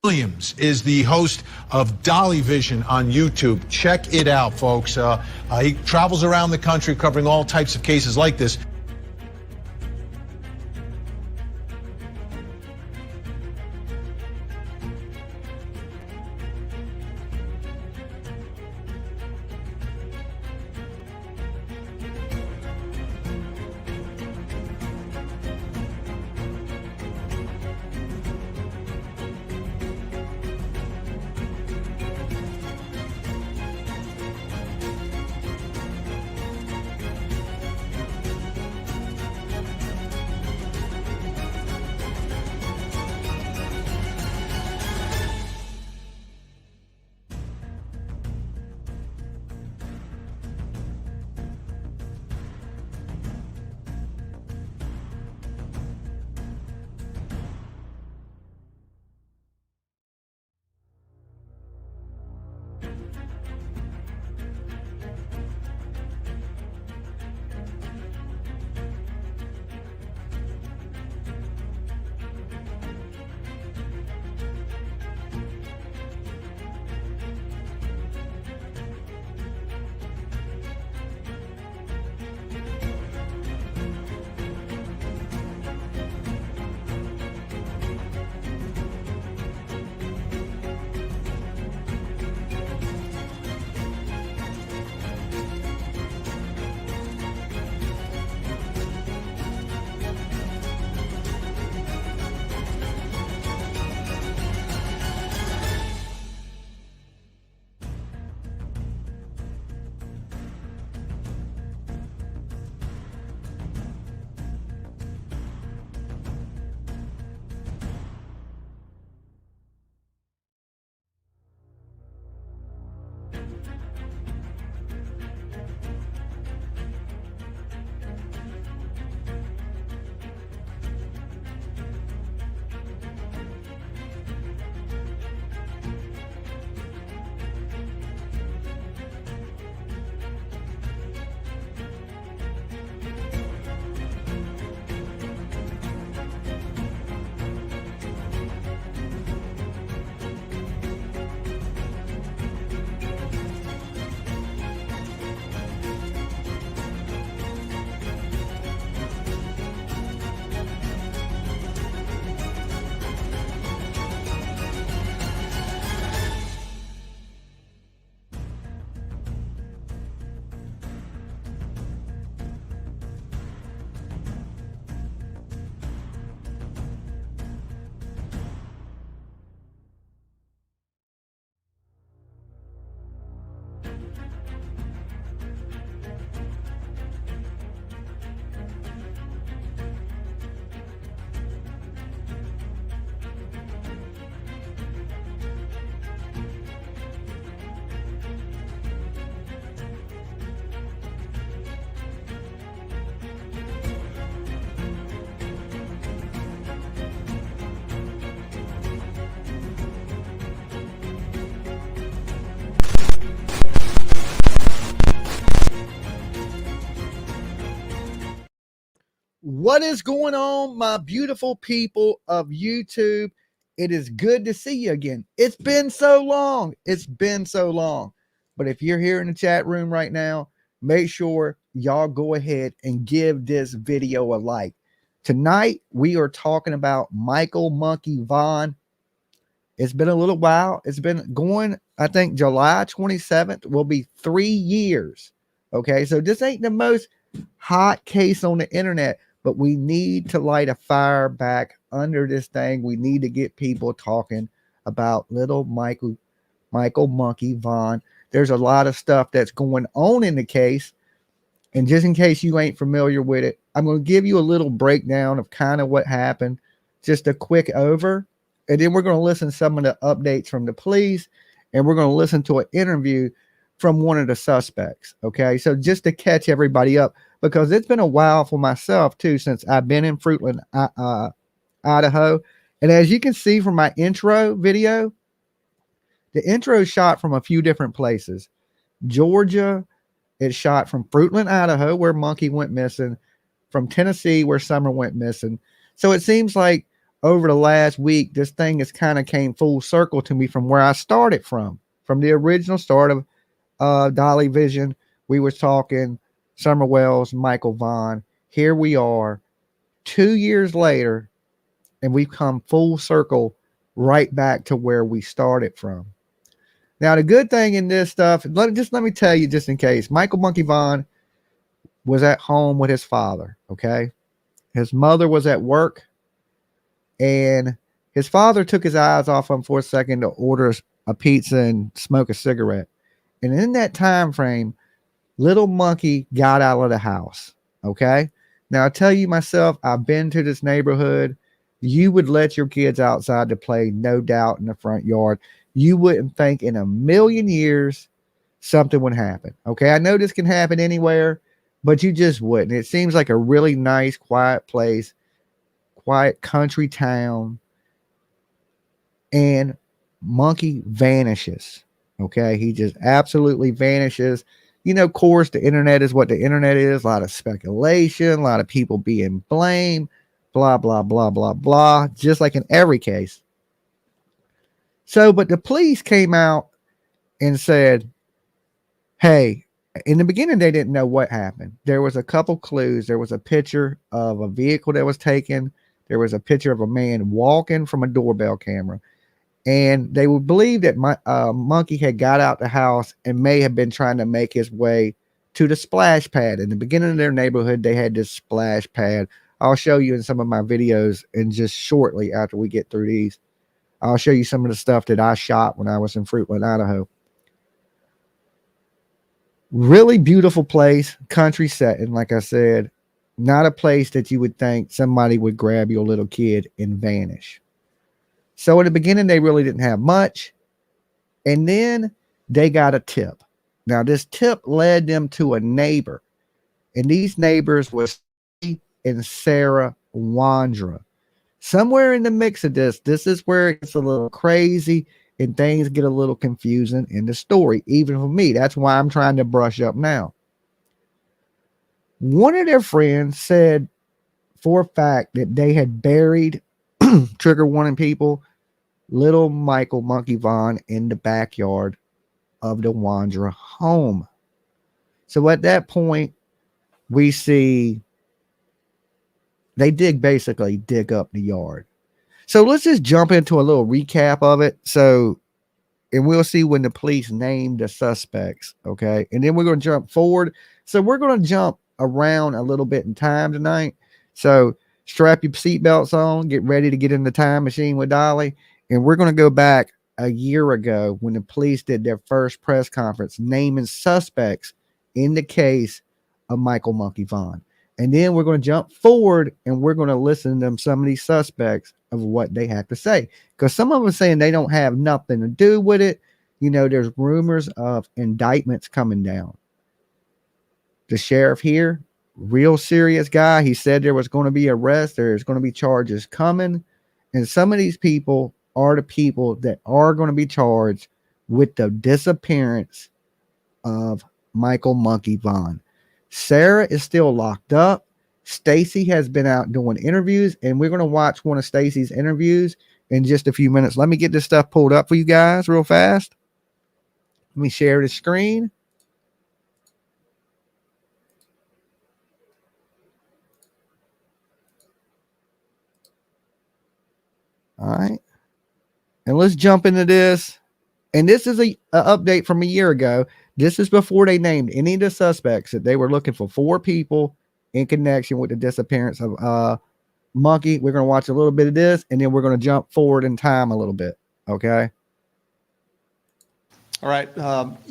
Williams is the host of Dolly Vision on YouTube. Check it out, folks. He travels around the country covering all types of cases like this. What is going on, my beautiful people of YouTube? It is good to see you again. It's been so long. It's been so long. But if you're here in the chat room right now, make sure y'all go ahead and give this video a like. Tonight, we are talking about Michael Monkey Vaughan. It's been a little while. It's been going, I think July 27th will be 3 years. Okay, so this ain't the most hot case on the internet, but we need to light a fire back under this thing. We need to get people talking about little Michael Monkey Vaughan. There's a lot of stuff that's going on in the case. And just in case you ain't familiar with it, I'm going to give you a little breakdown of kind of what happened. Just a quick over. And then we're going to listen to some of the updates from the police. And we're going to listen to an interview from one of the suspects. Okay, so just to catch everybody up, because it's been a while for myself too since I've been in Fruitland, Idaho. And as you can see from my intro video, the intro is shot from a few different places. Georgia, it's shot from Fruitland, Idaho, where Monkey went missing, from Tennessee, where Summer went missing. So it seems like over the last week, this thing has kind of came full circle to me from where I started from the original start of Dolly Vision. We was talking Summer Wells, Michael Vaughan. Here we are 2 years later, and we've come full circle right back to where we started from. Now, the good thing in this stuff, let me tell you, just in case, Michael Monkey Vaughan was at home with his father, okay? His mother was at work, and his father took his eyes off him for a second to order a pizza and smoke a cigarette. And in that time frame, little monkey got out of the house, okay? Now, I tell you myself, I've been to this neighborhood. You would let your kids outside to play, no doubt, in the front yard. You wouldn't think in a million years something would happen. Okay, I know this can happen anywhere, but you just wouldn't. It seems like a really nice, quiet place, quiet country town, and monkey vanishes. Okay, he just absolutely vanishes. You know, of course, the internet is what the internet is. A lot of speculation, a lot of people being blamed, blah, blah, blah, blah, blah, just like in every case. So, but the police came out and said, hey, in the beginning, they didn't know what happened. There was a couple clues. There was a picture of a vehicle that was taken. There was a picture of a man walking from a doorbell camera. And they would believe that Monkey had got out the house and may have been trying to make his way to the splash pad. In the beginning of their neighborhood, they had this splash pad. I'll show you in some of my videos, and just shortly after we get through these, I'll show you some of the stuff that I shot when I was in Fruitland, Idaho. Really beautiful place, country setting, like I said. Not a place that you would think somebody would grab your little kid and vanish. So in the beginning, they really didn't have much. And then they got a tip. Now, this tip led them to a neighbor. And these neighbors were Stacey and Sarah Wondra. Somewhere in the mix of this is where it gets a little crazy and things get a little confusing in the story, even for me. That's why I'm trying to brush up now. One of their friends said for a fact that they had buried, trigger warning people, little Michael Monkey Vaughan in the backyard of the Wondra home. So at that point, we see they basically dig up the yard. So let's just jump into a little recap of it. So, and we'll see when the police name the suspects. Okay. And then we're going to jump forward. So we're going to jump around a little bit in time tonight. So strap your seatbelts on, get ready to get in the time machine with Dolly. And we're going to go back a year ago when the police did their first press conference naming suspects in the case of Michael Monkey Vaughan. And then we're going to jump forward and we're going to listen to some of these suspects of what they have to say. Because some of them are saying they don't have nothing to do with it. You know, there's rumors of indictments coming down. The sheriff here, real serious guy. He said there was going to be arrests. There's going to be charges coming. And some of these people are the people that are going to be charged with the disappearance of Michael Monkey Vaughan. Sarah is still locked up. Stacey has been out doing interviews, and we're going to watch one of Stacey's interviews in just a few minutes. Let me get this stuff pulled up for you guys real fast. Let me share the screen. All right. And let's jump into this. And this is a update from a year ago. This is before they named any of the suspects. That they were looking for 4 people in connection with the disappearance of Monkey. We're going to watch a little bit of this, and then we're going to jump forward in time a little bit. Okay. All right.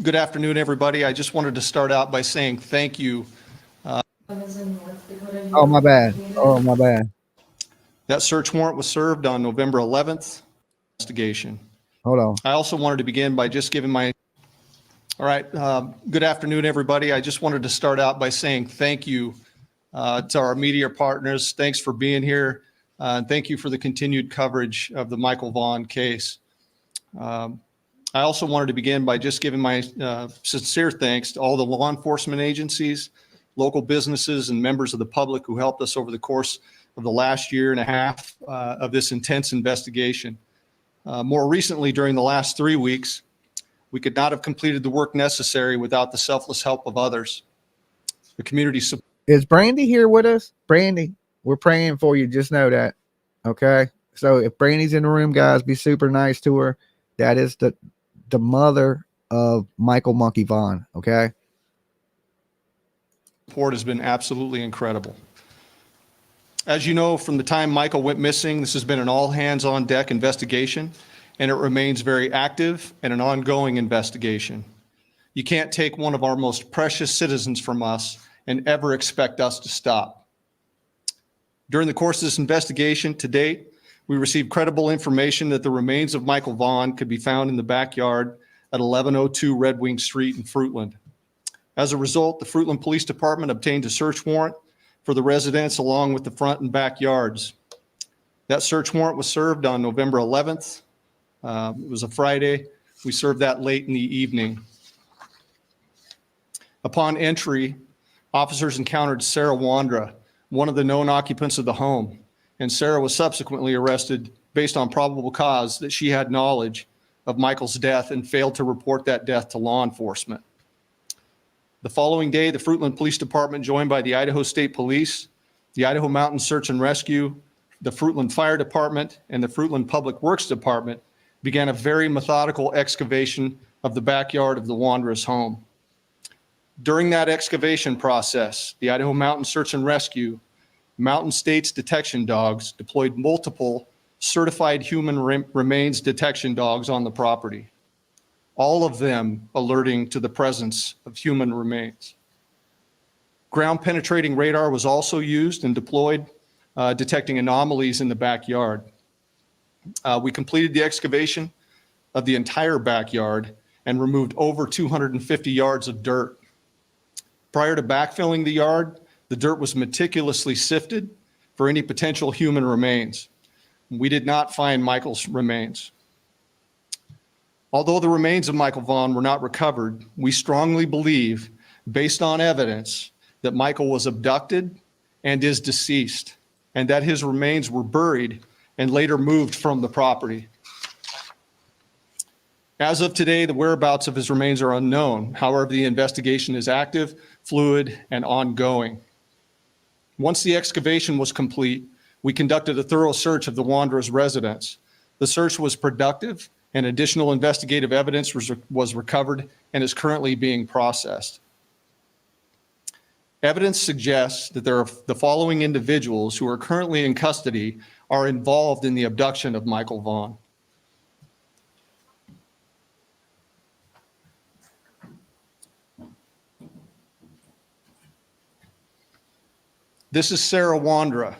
Good afternoon, everybody. I just wanted to start out by saying thank you. Oh, my bad. Oh, my bad. That search warrant was served on November 11th. Investigation. Hold on. I also wanted to begin by just giving my. All right. Good afternoon, everybody. I just wanted to start out by saying thank you to our media partners. Thanks for being here. Thank you for the continued coverage of the Michael Vaughan case. I also wanted to begin by just giving my sincere thanks to all the law enforcement agencies, local businesses, and members of the public who helped us over the course of the last year and a half of this intense investigation. More recently, during the last 3 weeks, we could not have completed the work necessary without the selfless help of others. The community support. Is Brandy here with us? Brandy, we're praying for you. Just know that. Okay. So if Brandy's in the room, guys, be super nice to her. That is the mother of Michael Monkey Vaughan. Okay. Support has been absolutely incredible. As you know, from the time Michael went missing, this has been an all hands on deck investigation, and it remains very active and an ongoing investigation. You can't take one of our most precious citizens from us and ever expect us to stop. During the course of this investigation to date, we received credible information that the remains of Michael Vaughan could be found in the backyard at 1102 Red Wing Street in Fruitland. As a result, the Fruitland Police Department obtained a search warrant for the residence along with the front and backyards. That search warrant was served on November 11th. It was a Friday. We served that late in the evening. Upon entry, officers encountered Sarah Wondra, one of the known occupants of the home, and Sarah was subsequently arrested based on probable cause that she had knowledge of Michael's death and failed to report that death to law enforcement. The following day, the Fruitland Police Department, joined by the Idaho State Police, the Idaho Mountain Search and Rescue, the Fruitland Fire Department, and the Fruitland Public Works Department, began a very methodical excavation of the backyard of the Wondras home. During that excavation process, the Idaho Mountain Search and Rescue, Mountain States detection dogs deployed multiple certified human remains detection dogs on the property, all of them alerting to the presence of human remains. Ground penetrating radar was also used and deployed, detecting anomalies in the backyard. We completed the excavation of the entire backyard and removed over 250 yards of dirt. Prior to backfilling the yard, the dirt was meticulously sifted for any potential human remains. We did not find Michael's remains. Although the remains of Michael Vaughan were not recovered, we strongly believe, based on evidence, that Michael was abducted and is deceased, and that his remains were buried and later moved from the property. As of today, the whereabouts of his remains are unknown. However, the investigation is active, fluid, and ongoing. Once the excavation was complete, we conducted a thorough search of the Wondras' residence. The search was productive, and additional investigative evidence was recovered and is currently being processed. Evidence suggests that the following individuals who are currently in custody are involved in the abduction of Michael Vaughan. This is Sarah Wondra,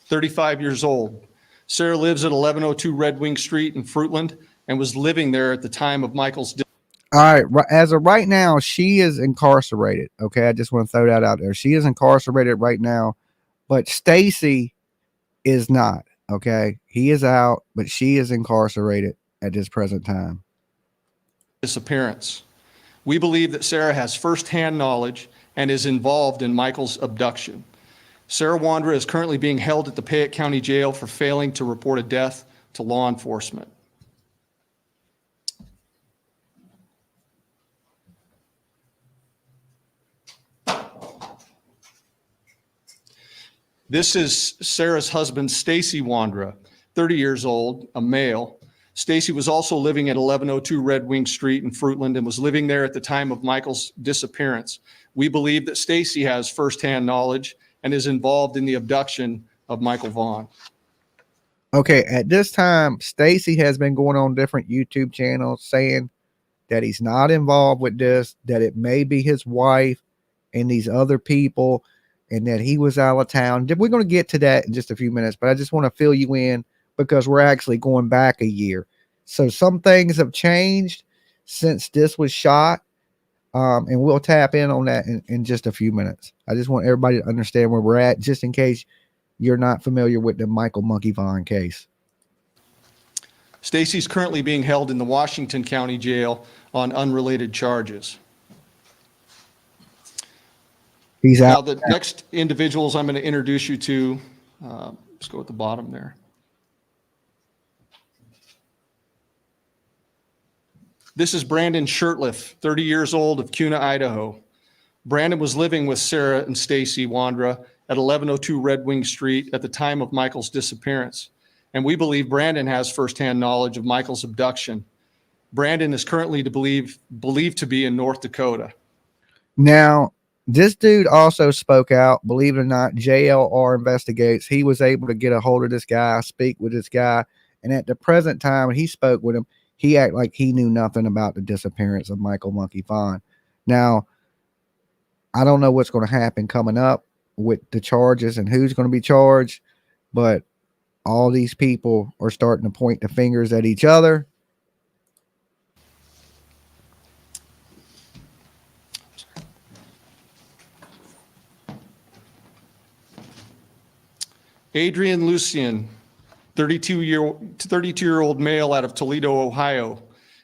35 years old. Sarah lives at 1102 Red Wing Street in Fruitland and was living there at the time of Michael's death. All right. As of right now, she is incarcerated. Okay. I just want to throw that out there. She is incarcerated right now, but STACIE is not. Okay. He is out, but she is incarcerated at this present time. Disappearance. We believe that Sarah has firsthand knowledge and is involved in Michael's abduction. Sarah Wondra is currently being held at the Payette County Jail for failing to report a death to law enforcement. This is Sarah's husband, STACIE Wondra, 30 years old, a male. STACIE was also living at 1102 Red Wing Street in Fruitland and was living there at the time of Michael's disappearance. We believe that STACIE has firsthand knowledge and is involved in the abduction of Michael Vaughan. Okay, at this time, STACIE has been going on different YouTube channels saying that he's not involved with this, that it may be his wife and these other people, and that he was out of town. We're going to get to that in just a few minutes, but I just want to fill you in because we're actually going back a year. So some things have changed since this was shot. And we'll tap in on that in just a few minutes. I just want everybody to understand where we're at, just in case you're not familiar with the Michael Monkey Vaughan case. STACIE's currently being held in the Washington County Jail on unrelated charges. He's out. Now, the next individuals I'm going to introduce you to Let's go at the bottom there. This is Brandon Shirtliff, 30 years old, of Kuna, Idaho. Brandon was living with Sarah and STACIE WONDA at 1102 Red Wing Street at the time of Michael's disappearance. And we believe Brandon has firsthand knowledge of Michael's abduction. Brandon is currently believed to be in North Dakota. Now, this dude also spoke out. Believe it or not, JLR Investigates. He was able to get a hold of this guy, speak with this guy. And at the present time, he spoke with him. He acted like he knew nothing about the disappearance of Michael Monkey Vaughan. Now, I don't know what's going to happen coming up with the charges and who's going to be charged, but all these people are starting to point the fingers at each other. Adrian Lucian, 32-year-old male out of Toledo, Ohio.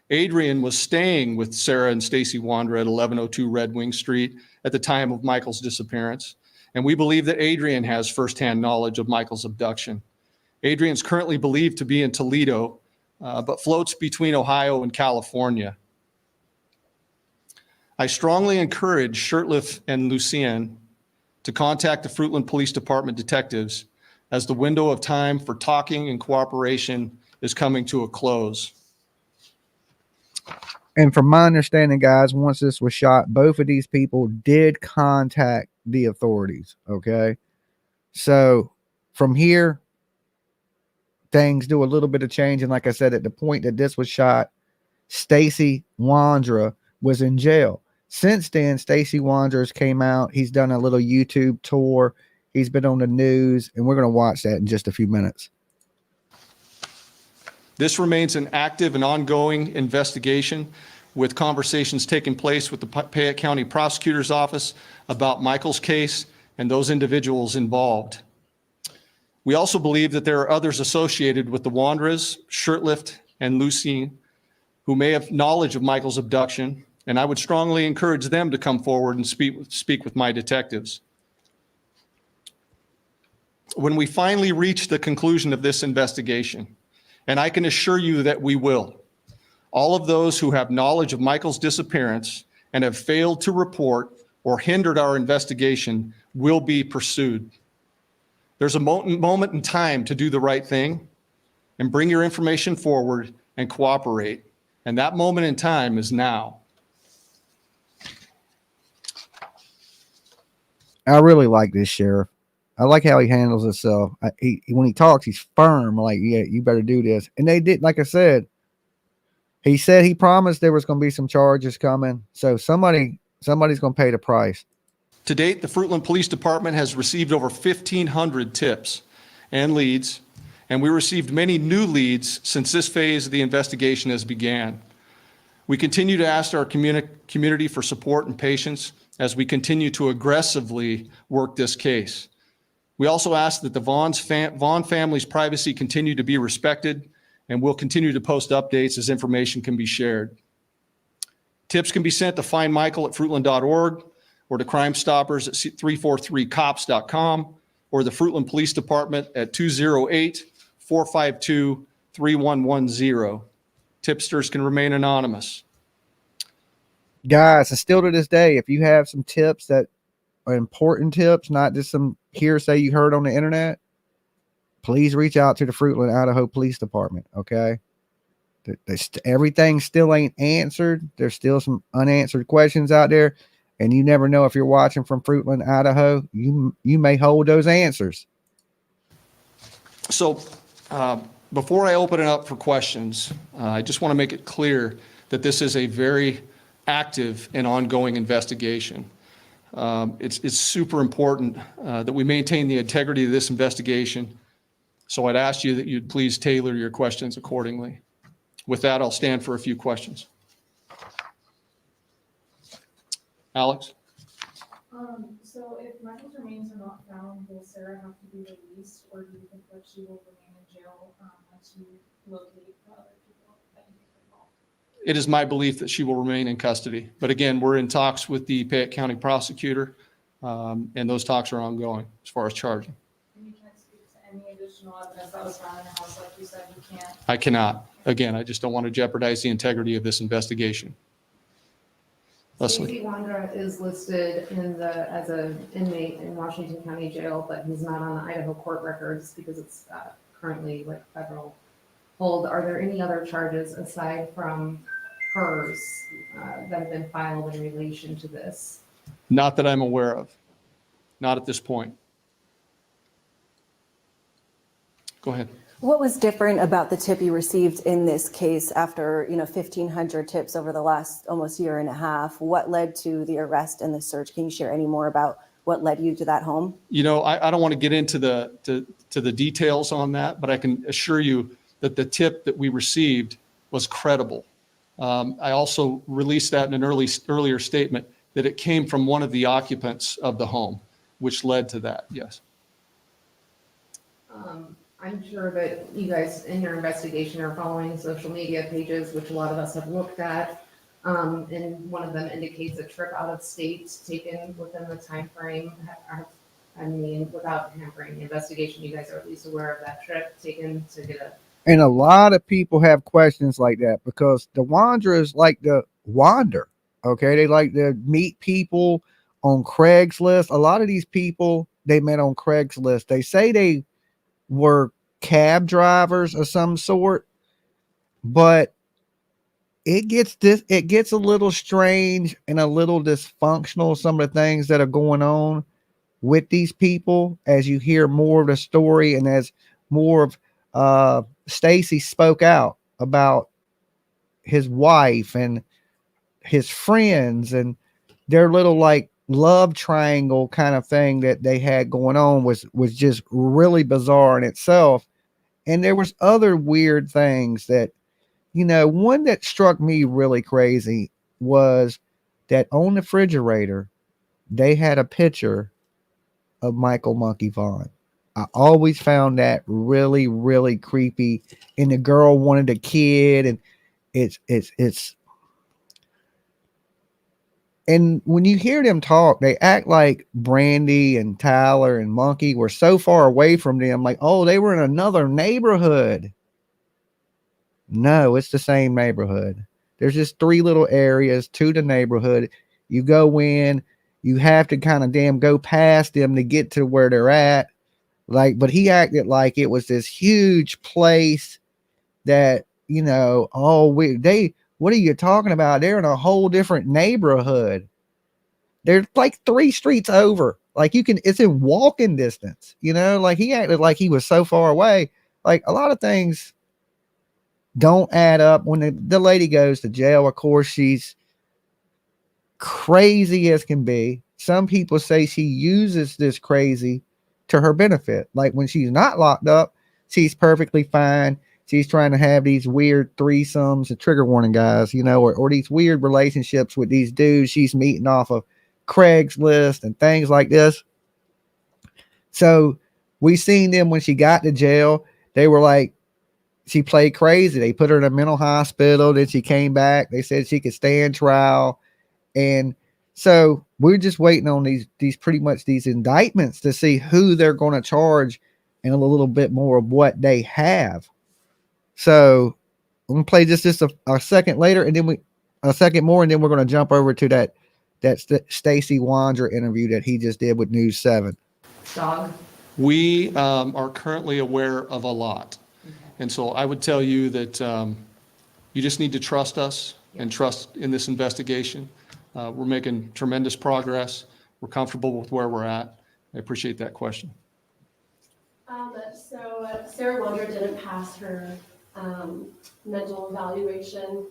Adrian was staying with Sarah and STACIE WONDA at 1102 Red Wing Street at the time of Michael's disappearance. And we believe that Adrian has firsthand knowledge of Michael's abduction. Adrian's currently believed to be in Toledo, but floats between Ohio and California. I strongly encourage Shirtliff and Lucian to contact the Fruitland Police Department detectives, as the window of time for talking and cooperation is coming to a close. And from my understanding, guys, once this was shot, both of these people did contact the authorities. Okay. So from here, things do a little bit of change. And like I said, at the point that this was shot, STACIE WONDA was in jail. Since then, STACIE WONDA came out. He's done a little YouTube tour. He's been on the news, and we're going to watch that in just a few minutes. This remains an active and ongoing investigation, with conversations taking place with the Payette County Prosecutor's Office about Michael's case and those individuals involved. We also believe that there are others associated with the Wanderers, Shirtliff and Lucy, who may have knowledge of Michael's abduction, and I would strongly encourage them to come forward and speak with my detectives. When we finally reach the conclusion of this investigation, and I can assure you that we will, all of those who have knowledge of Michael's disappearance and have failed to report or hindered our investigation will be pursued. There's a moment in time to do the right thing and bring your information forward and cooperate. And that moment in time is now. I really like this sheriff. I like how he handles himself. When he talks, he's firm. Like, yeah, you better do this. And they did, like I said, he promised there was going to be some charges coming. So somebody's going to pay the price. To date, the Fruitland Police Department has received over 1,500 tips and leads, and we received many new leads since this phase of the investigation has began. We continue to ask our community for support and patience as we continue to aggressively work this case. We also ask that the Vaughan family's privacy continue to be respected, and we'll continue to post updates as information can be shared. Tips can be sent to findmichael at fruitland.org or to Crime Stoppers at 343cops.com or the Fruitland Police Department at 208-452-3110. Tipsters can remain anonymous. Guys, and still to this day, if you have some tips that are important tips, not just some hearsay you heard on the internet, please reach out to the Fruitland, Idaho Police Department. Okay. Everything still ain't answered. There's still some unanswered questions out there, and you never know if you're watching from Fruitland, Idaho, you may hold those answers. So before I open it up for questions, I just want to make it clear that this is a very active and ongoing investigation. It's super important that we maintain the integrity of this investigation. So I'd ask you that you'd please tailor your questions accordingly. With that, I'll stand for a few questions. Alex? So if Michael's remains are not found, will Sarah have to be released, or do you think that she will remain in jail once you locate the other people that you think involved? It is my belief that she will remain in custody. But again, we're in talks with the Payette County prosecutor, and those talks are ongoing as far as charging. And you can't speak additional evidence that was found in the house, like you said, you can't. I cannot. Again, I just don't want to jeopardize the integrity of this investigation. Leslie. STACIE WONDA is listed as an inmate in Washington County Jail, but he's not on the Idaho court records because it's currently like federal hold. Are there any other charges aside from hers that have been filed in relation to this? Not that I'm aware of. Not at this point. Go ahead. What was different about the tip you received in this case after, 1,500 tips over the last almost year and a half? What led to the arrest and the search? Can you share any more about what led you to that home? I don't want to get into the details on that, but I can assure you that the tip that we received was credible. I also released that in an earlier statement that it came from one of the occupants of the home, which led to that. Yes. I'm sure that you guys in your investigation are following social media pages, which a lot of us have looked at. And one of them indicates a trip out of state taken within the time frame. Without hampering the investigation, you guys are at least aware of that trip taken to get a. And a lot of people have questions like that because the wanderers like to wander. Okay. They like to meet people on Craigslist. A lot of these people they met on Craigslist. They say they were cab drivers of some sort, but it gets a little strange and a little dysfunctional, some of the things that are going on with these people as you hear more of the story and as more of STACIE spoke out about his wife and his friends and their little like love triangle kind of thing that they had going on was just really bizarre in itself. And there was other weird things that, one that struck me really crazy was that on the refrigerator, they had a picture of Michael Monkey Vaughan. I always found that really, really creepy. And the girl wanted a kid, and it's and when you hear them talk, they act like Brandy and Tyler and Monkey were so far away from them, like, oh, they were in another neighborhood. No, it's the same neighborhood. There's just 3 little areas to the neighborhood. You go in, you have to kind of go past them to get to where they're at. But he acted like it was this huge place that, what are you talking about? They're in a whole different neighborhood. They're like 3 streets over. It's in walking distance, he acted like he was so far away. Like a lot of things don't add up. When the lady goes to jail, of course, she's crazy as can be. Some people say she uses this crazy to her benefit. Like when she's not locked up, she's perfectly fine. She's trying to have these weird threesomes, a trigger warning, guys, or these weird relationships with these dudes she's meeting off of Craigslist and things like this. So we seen them when she got to jail. They were like, she played crazy. They put her in a mental hospital. Then she came back. They said she could stand trial. And so we're just waiting on these pretty much these indictments to see who they're going to charge and a little bit more of what they have. So I'm gonna play just a second later, and then a second more, and then we're gonna jump over to that STACIE WONDA interview that he just did with News 7. Dog. We are currently aware of a lot, and so I would tell you that you just need to trust us and trust in this investigation. We're making tremendous progress. We're comfortable with where we're at. I appreciate that question. So Sarah Wonder didn't pass her mental evaluation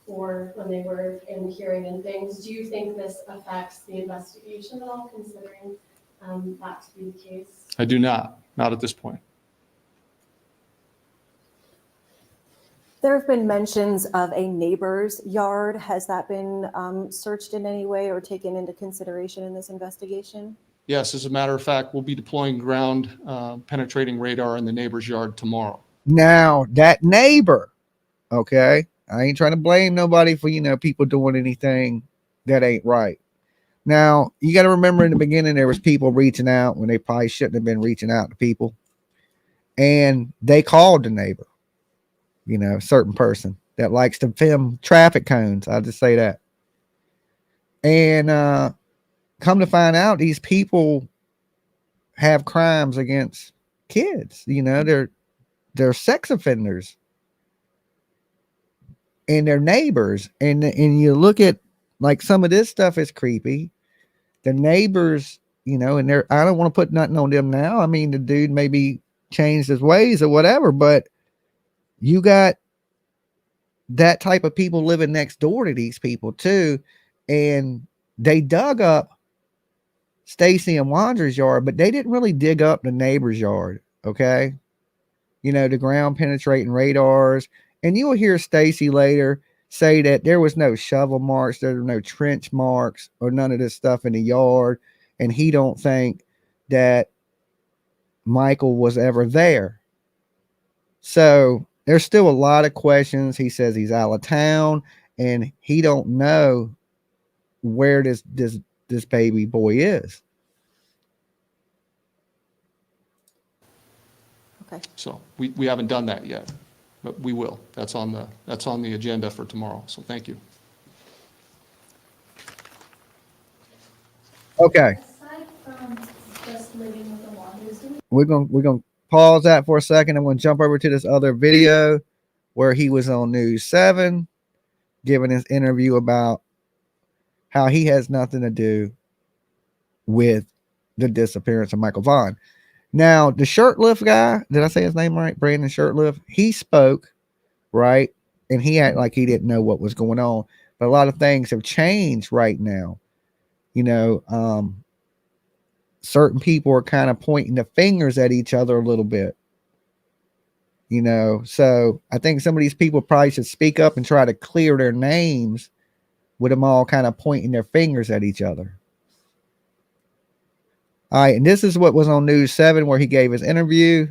for when they were in hearing and things. Do you think this affects the investigation at all, considering that to be the case? I do not at this point. There have been mentions of a neighbor's yard. Has that been searched in any way or taken into consideration in this investigation? Yes, as a matter of fact, we'll be deploying ground penetrating radar in the neighbor's yard tomorrow. Now that neighbor, okay, I ain't trying to blame nobody for, people doing anything that ain't right. Now you got to remember in the beginning, there was people reaching out when they probably shouldn't have been reaching out to people. and they called the neighbor, you know, a certain person that likes to film traffic cones. I'll just say that. And come to find out, these people have crimes against kids. You know, they're sex offenders, and they're neighbors. And you look at, like, some of this stuff is creepy. The neighbors, you know, and I don't want to put nothing on them now. I mean, the dude maybe changed his ways or whatever, but you got that type of people living next door to these people too. And they dug up STACIE and Wanda's yard, but they didn't really dig up the neighbor's yard. Okay. You know, the ground penetrating radars. And you will hear STACIE later say that there was no shovel marks, there were no trench marks, or none of this stuff in the yard. And he don't think that Michael was ever there. So there's still a lot of questions. He says he's out of town and he don't know where this baby boy is. Okay. So we haven't done that yet, but we will. That's on the agenda for tomorrow. So thank you. Okay. Aside from just living with the Wandas, do We're gonna pause that for a second. I'm gonna jump over to this other video where he was on News 7 giving his interview about how he has nothing to do with the disappearance of Michael Vaughan. Now, the Shirtlift guy, did I say his name right? Brandon Shirtlift. He spoke, right? And he acted like he didn't know what was going on. But a lot of things have changed right now. You know, certain people are kind of pointing the fingers at each other a little bit. You know, so I think some of these people probably should speak up and try to clear their names with them all kind of pointing their fingers at each other. All right, and this is what was on News 7 where he gave his interview.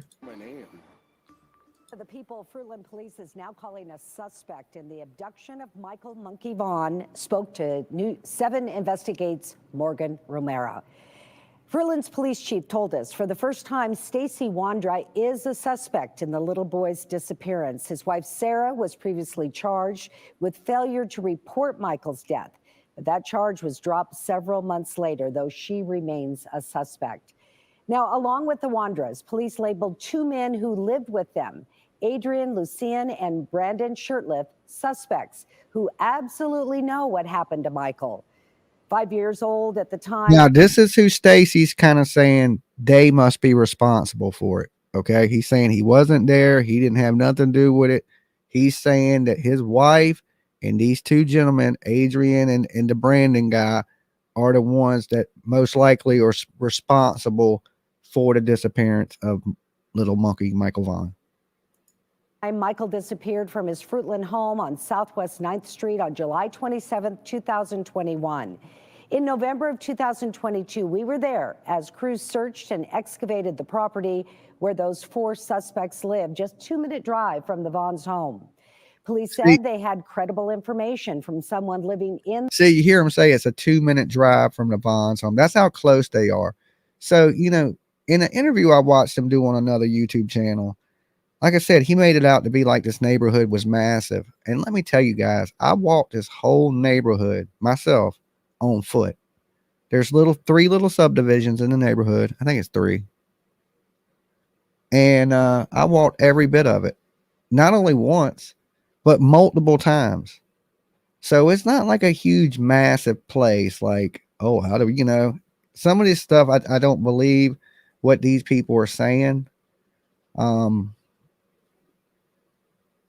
The people Fruitland Police is now calling a suspect in the abduction of Michael Monkey Vaughan spoke to News 7 Investigates Morgan Romero. Fruitland's police chief told us for the first time, STACIE Wandra is a suspect in the little boy's disappearance. His wife, Sarah, was previously charged with failure to report Michael's death. But that charge was dropped several months later, though she remains a suspect. Now, along with the Wandras, police labeled two men who lived with them, Adrian Lucien and Brandon Shirtlift, suspects who absolutely know what happened to Michael. 5 years old at the time. Now, this is who STACIE's kind of saying they must be responsible for it. Okay. He's saying he wasn't there. He didn't have nothing to do with it. He's saying that his wife and these two gentlemen, Adrian and the Brandon guy, are the ones that most likely are responsible for the disappearance of little monkey Michael Vaughan. Michael disappeared from his Fruitland home on Southwest 9th Street on July 27, 2021. In November of 2022, we were there as crews searched and excavated the property where those four suspects lived, just 2-minute drive from the Vaughn's home. Police said they had credible information from someone living in. See, you hear him say it's a 2-minute drive from the Vaughn's home. That's how close they are. So, you know, in an interview I watched him do on another YouTube channel, like I said, he made it out to be like this neighborhood was massive. And let me tell you guys, I walked this whole neighborhood myself on foot. There's three little subdivisions in the neighborhood. I think it's 3. And I walked every bit of it, not only once, but multiple times. So it's not like a huge, massive place. Like, oh, how do you know? Some of this stuff, I don't believe what these people are saying.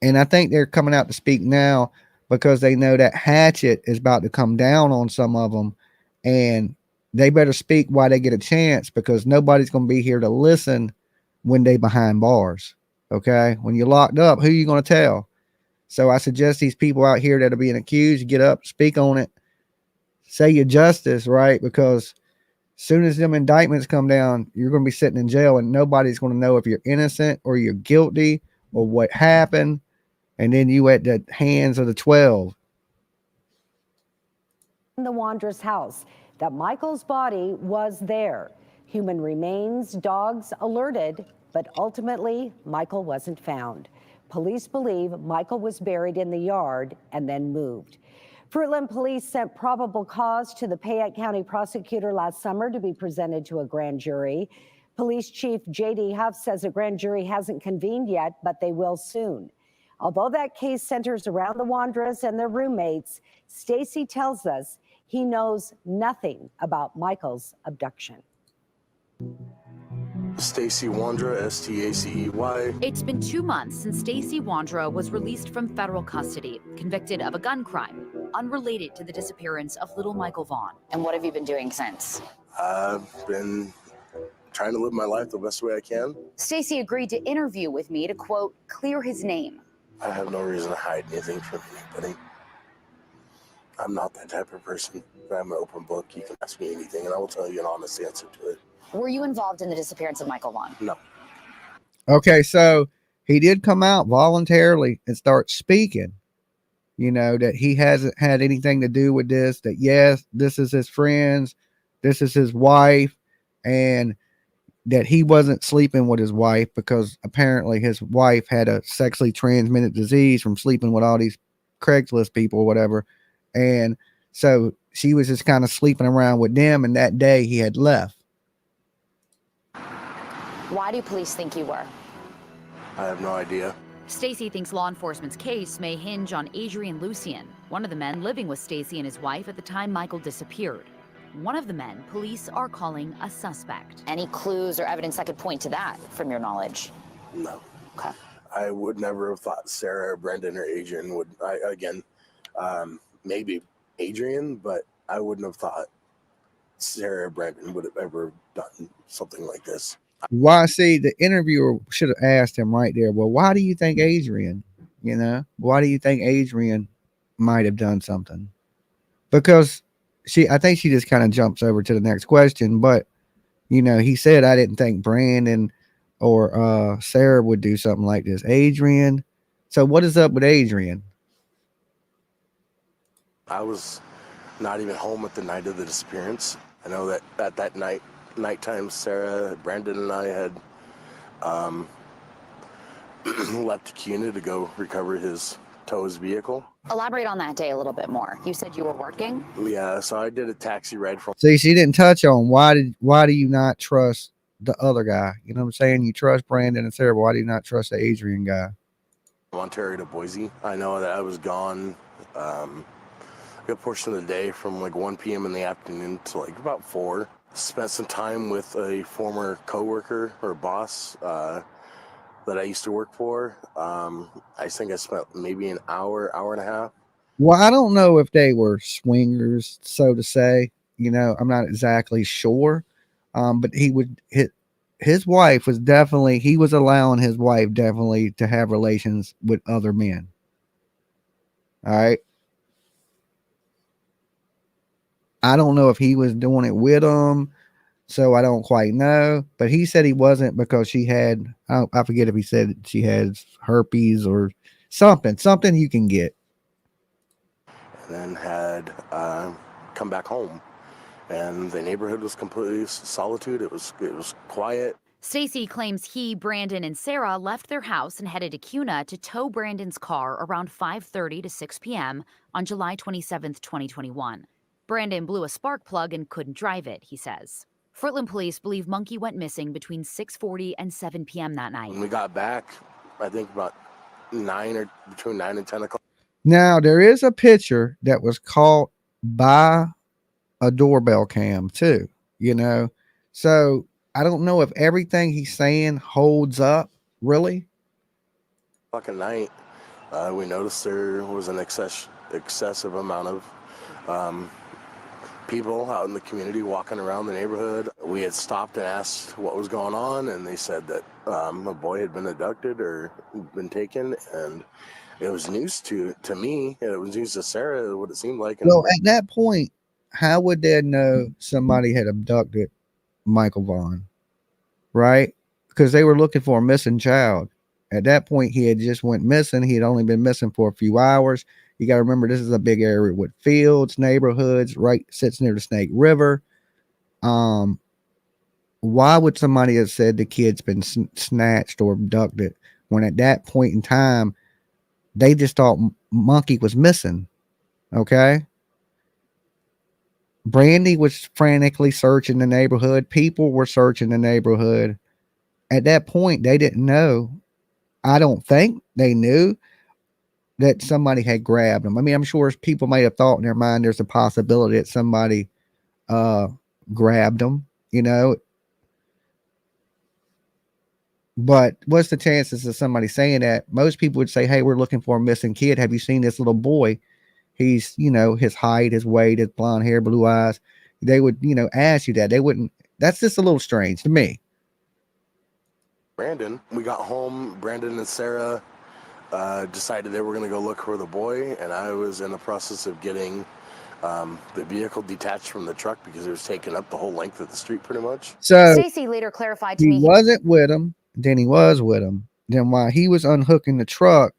And I think they're coming out to speak now because they know that hatchet is about to come down on some of them, and they better speak while they get a chance, because nobody's going to be here to listen when they behind bars. Okay. When you're locked up, who are you going to tell? So I suggest these people out here that are being accused, get up, speak on it, say your justice, right? Because as soon as them indictments come down, you're going to be sitting in jail and nobody's going to know if you're innocent or you're guilty or what happened. And then you at the hands of the 12. In the Wandra's house, that Michael's body was there. Human remains, dogs alerted, but ultimately, Michael wasn't found. Police believe Michael was buried in the yard and then moved. Fruitland police sent probable cause to the Payette County prosecutor last summer to be presented to a grand jury. Police Chief J.D. Huff says a grand jury hasn't convened yet, but they will soon. Although that case centers around the Wanderas and their roommates, STACIE tells us he knows nothing about Michael's abduction. STACIE Wondra, STACEY. It's been 2 months since STACIE Wondra was released from federal custody, convicted of a gun crime, unrelated to the disappearance of little Michael Vaughan. And what have you been doing since? I've been trying to live my life the best way I can. STACIE agreed to interview with me to, quote, clear his name. I have no reason to hide anything from anybody. I'm not that type of person. I'm an open book. You can ask me anything, and I will tell you an honest answer to it. Were you involved in the disappearance of Michael Vaughan? No. Okay, so he did come out voluntarily and start speaking, you know, that he hasn't had anything to do with this, that yes, this is his friends, this is his wife, and that he wasn't sleeping with his wife because apparently his wife had a sexually transmitted disease from sleeping with all these Craigslist people or whatever. And so she was just kind of sleeping around with them, and that day he had left. Why do police think you were? I have no idea. STACIE thinks law enforcement's case may hinge on Adrian Lucien, one of the men living with STACIE and his wife at the time Michael disappeared. One of the men police are calling a suspect. Any clues or evidence that could point to that, from your knowledge? No. Okay. I would never have thought Sarah or Brendan or Adrian would, maybe Adrian, but I wouldn't have thought Sarah or Brendan would have ever done something like this. Why, see, the interviewer should have asked him right there, well, why do you think Adrian, you know, why do you think Adrian might have done something? Because I think she just kind of jumps over to the next question, but, you know, he said, I didn't think Brandon or Sarah would do something like this. Adrian. So what is up with Adrian? I was not even home at the night of the disappearance. I know that at that nighttime, Sarah, Brandon, and I had left to Cuna to go recover his vehicle. Elaborate on that day a little bit more. You said you were working? Yeah, so I did a taxi ride from See, she didn't touch on why do you not trust the other guy? You know what I'm saying? You trust Brandon and Sarah, but why do you not trust the Adrian guy? Ontario to Boise. I know that I was gone a good portion of the day from like 1 p.m. in the afternoon to like about 4. Spent some time with a former coworker or boss that I used to work for. I think I spent maybe an hour and a half. Well, I don't know if they were swingers, so to say. You know, I'm not exactly sure. But his wife was definitely, he was allowing his wife definitely to have relations with other men. All right. I don't know if he was doing it with them, so I don't quite know. But he said he wasn't because she had, I forget if he said she has herpes or something you can get. And then had come back home, and the neighborhood was completely solitude. It was quiet. STACIE claims he, Brandon, and Sarah left their house and headed to Cuna to tow Brandon's car around 5:30 to 6 p.m. on July 27th, 2021. Brandon blew a spark plug and couldn't drive it, he says. Fruitland police believe Monkey went missing between 6:40 and 7 p.m. that night. When we got back, I think about between 9 and 10 o'clock. Now, there is a picture that was caught by a doorbell cam too, you know. So I don't know if everything he's saying holds up, really. Fucking night, we noticed there was an excessive amount of people out in the community walking around the neighborhood. We had stopped and asked what was going on, and they said that a boy had been abducted or been taken, and it was news to me. It was news to Sarah, what it seemed like. Well, at that point, how would they know somebody had abducted Michael Vaughan, right? Because they were looking for a missing child. At that point, he had just went missing. He had only been missing for a few hours. You got to remember, this is a big area with fields, neighborhoods, right, sits near the Snake River. Why why would somebody have said the kid's been snatched or abducted when at that point in time they just thought Monkey was missing? Okay. Brandy was frantically searching the neighborhood. People were searching the neighborhood. At that point, they didn't know. I don't think they knew that somebody had grabbed them. I mean, I'm sure people may have thought in their mind there's a possibility that somebody grabbed them, you know. But what's the chances of somebody saying that? Most people would say, hey, we're looking for a missing kid. Have you seen this little boy? He's, you know, his height, his weight, his blonde hair, blue eyes. They would, you know, ask you that. They wouldn't. That's just a little strange to me. Brandon, we got home. Brandon and Sarah decided they were going to go look for the boy, and I was in the process of getting the vehicle detached from the truck because it was taking up the whole length of the street pretty much. So STACIE later clarified to he me wasn't with him. Then he was with him. Then while he was unhooking the truck,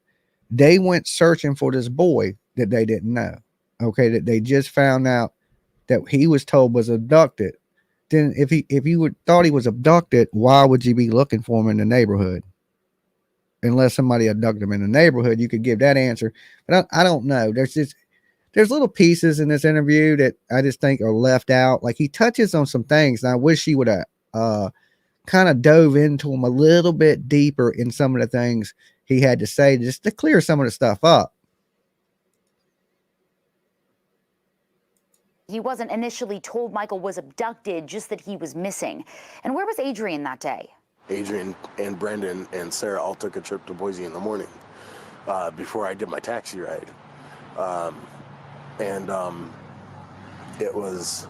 they went searching for this boy that they didn't know. Okay, that they just found out that he was told was abducted. Then if you thought he was abducted, why would you be looking for him in the neighborhood? Unless somebody abducted him in the neighborhood, you could give that answer. But I don't know. There's little pieces in this interview that I just think are left out. Like he touches on some things, and I wish he would have kind of dove into them a little bit deeper in some of the things he had to say, just to clear some of the stuff up. he wasn't initially told Michael was abducted, just that he was missing. And where was Adrian that day? Adrian and Brandon and Sarah all took a trip to Boise in the morning before I did my taxi ride. It was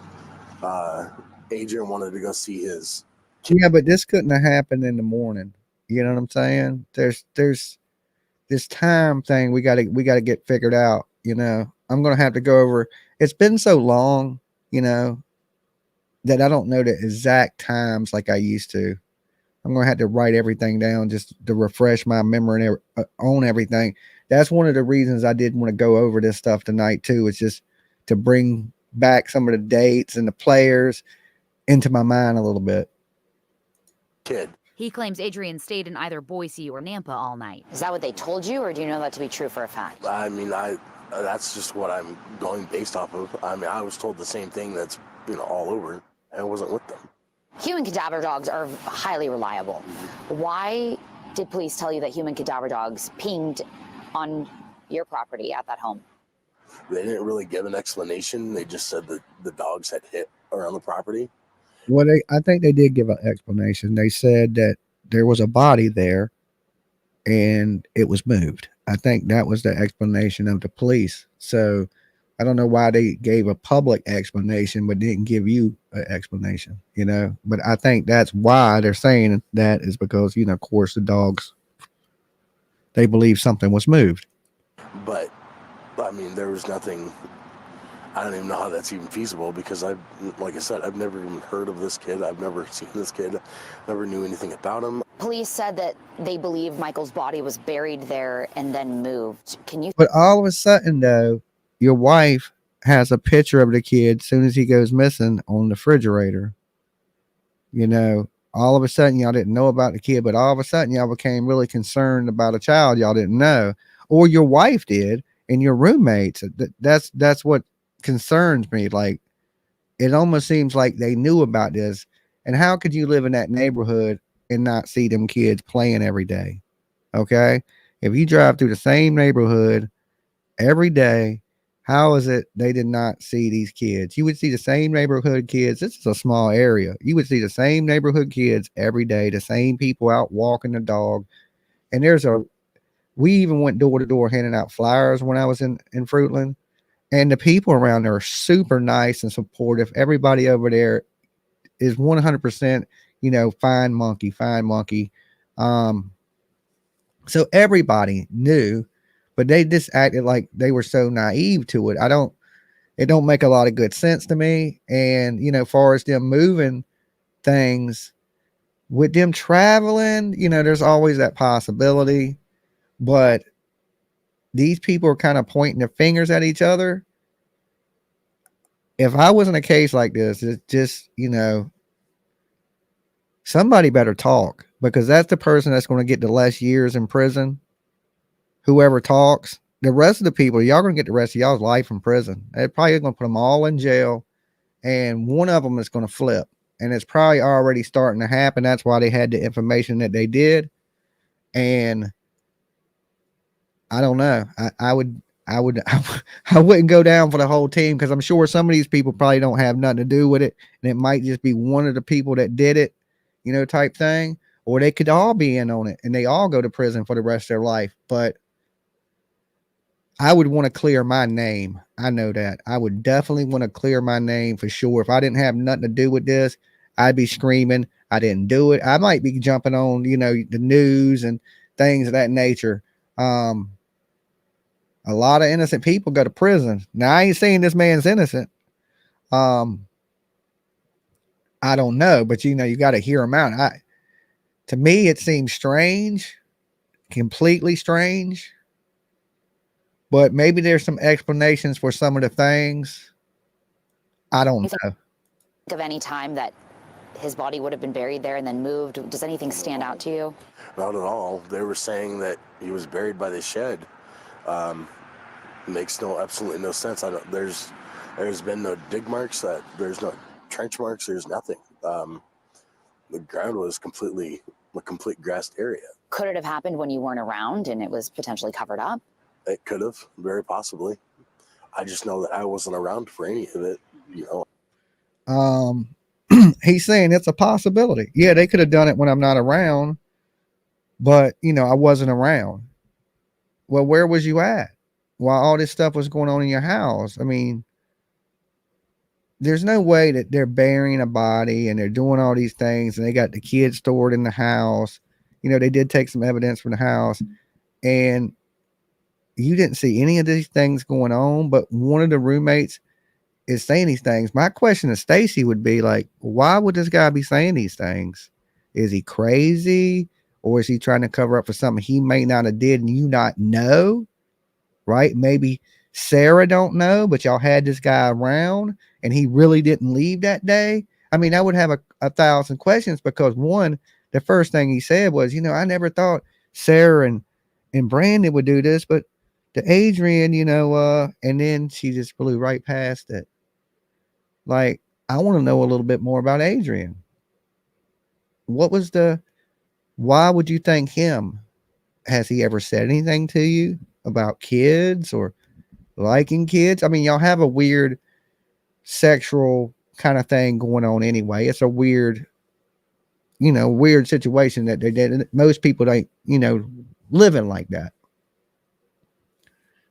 Adrian wanted to go see his. Yeah, but this couldn't have happened in the morning. You know what I'm saying? There's this time thing we gotta get figured out. You know, I'm gonna have to go over. It's been so long, you know, that I don't know the exact times like I used to. I'm gonna have to write everything down just to refresh my memory on everything. That's one of the reasons I did want to go over this stuff tonight too. It's just to bring back some of the dates and the players into my mind a little bit. Kid. He claims Adrian stayed in either Boise or Nampa all night. Is that what they told you, or do you know that to be true for a fact? I mean, that's just what I'm going based off of. I mean, I was told the same thing that's, you know, all over. I wasn't with them. Human cadaver dogs are highly reliable. Why did police tell you that human cadaver dogs pinged on your property at that home? They didn't really give an explanation. They just said that the dogs had hit around the property. Well, I think they did give an explanation. They said that there was a body there and it was moved. I think that was the explanation of the police. So I don't know why they gave a public explanation but didn't give you an explanation, you know. But I think that's why they're saying that is because, you know, of course, the dogs, they believe something was moved. But, I mean, there was nothing. I don't even know how that's even feasible because like I said, I've never even heard of this kid. I've never seen this kid. Never knew anything about him. Police said that they believe Michael's body was buried there and then moved. Can you? But all of a sudden, though, your wife has a picture of the kid as soon as he goes missing on the refrigerator. You know, all of a sudden, y'all didn't know about the kid, but all of a sudden, y'all became really concerned about a child y'all didn't know, or your wife did, and your roommates. That's what concerns me. Like, it almost seems like they knew about this. And how could you live in that neighborhood and not see them kids playing every day? Okay, if you drive through the same neighborhood every day, how is it they did not see these kids? You would see the same neighborhood kids. This is a small area. You would see the same neighborhood kids every day, the same people out walking the dog. And we even went door to door handing out flyers when I was in Fruitland. And the people around there are super nice and supportive. Everybody over there is 100%, you know, fine monkey. So everybody knew, but they just acted like they were so naive to it. It don't make a lot of good sense to me. And, you know, far as them moving things with them traveling, you know, there's always that possibility, but these people are kind of pointing their fingers at each other. If I was in a case like this, it's just, you know, somebody better talk, because that's the person that's going to get the less years in prison. Whoever talks, the rest of the people, y'all going to get the rest of y'all's life in prison. They're probably going to put them all in jail, and one of them is going to flip, and it's probably already starting to happen. That's why they had the information that they did. And I don't know. I wouldn't go down for the whole team, because I'm sure some of these people probably don't have nothing to do with it, and it might just be one of the people that did it, you know, type thing, or they could all be in on it and they all go to prison for the rest of their life. But I would want to clear my name. I know that. I would definitely want to clear my name for sure. If I didn't have nothing to do with this, I'd be screaming I didn't do it. I might be jumping on, you know, the news and things of that nature. A lot of innocent people go to prison. Now, I ain't saying this man's innocent. I don't know, but you know, you got to hear him out. To me, it seems strange, completely strange, but maybe there's some explanations for some of the things. I don't know. Think of any time that his body would have been buried there and then moved? Does anything stand out to you? Not at all. They were saying that he was buried by the shed. Makes absolutely no sense. There's been no dig marks. There's no trench marks. There's nothing. The ground was a complete grassed area. Could it have happened when you weren't around and it was potentially covered up? It could have, very possibly. I just know that I wasn't around for any of it, you know. He's saying it's a possibility. Yeah, they could have done it when I'm not around, but you know, I wasn't around. Well, where was you at while all this stuff was going on in your house? I mean, there's no way that they're burying a body and they're doing all these things and they got the kids stored in the house. You know, they did take some evidence from the house and you didn't see any of these things going on, but one of the roommates is saying these things. My question to STACIE would be like, why would this guy be saying these things? Is he crazy? Or is he trying to cover up for something he may not have did and you not know? Right? Maybe Sarah don't know, but y'all had this guy around and he really didn't leave that day. I mean, I would have a thousand questions, because one, the first thing he said was, you know, I never thought Sarah and Brandon would do this, but to Adrian, you know, and then she just blew right past it. Like, I want to know a little bit more about Adrian. Why would you thank him? Has he ever said anything to you about kids or liking kids? I mean, y'all have a weird sexual kind of thing going on anyway. It's a weird, you know, weird situation that they did. Most people ain't, you know, living like that.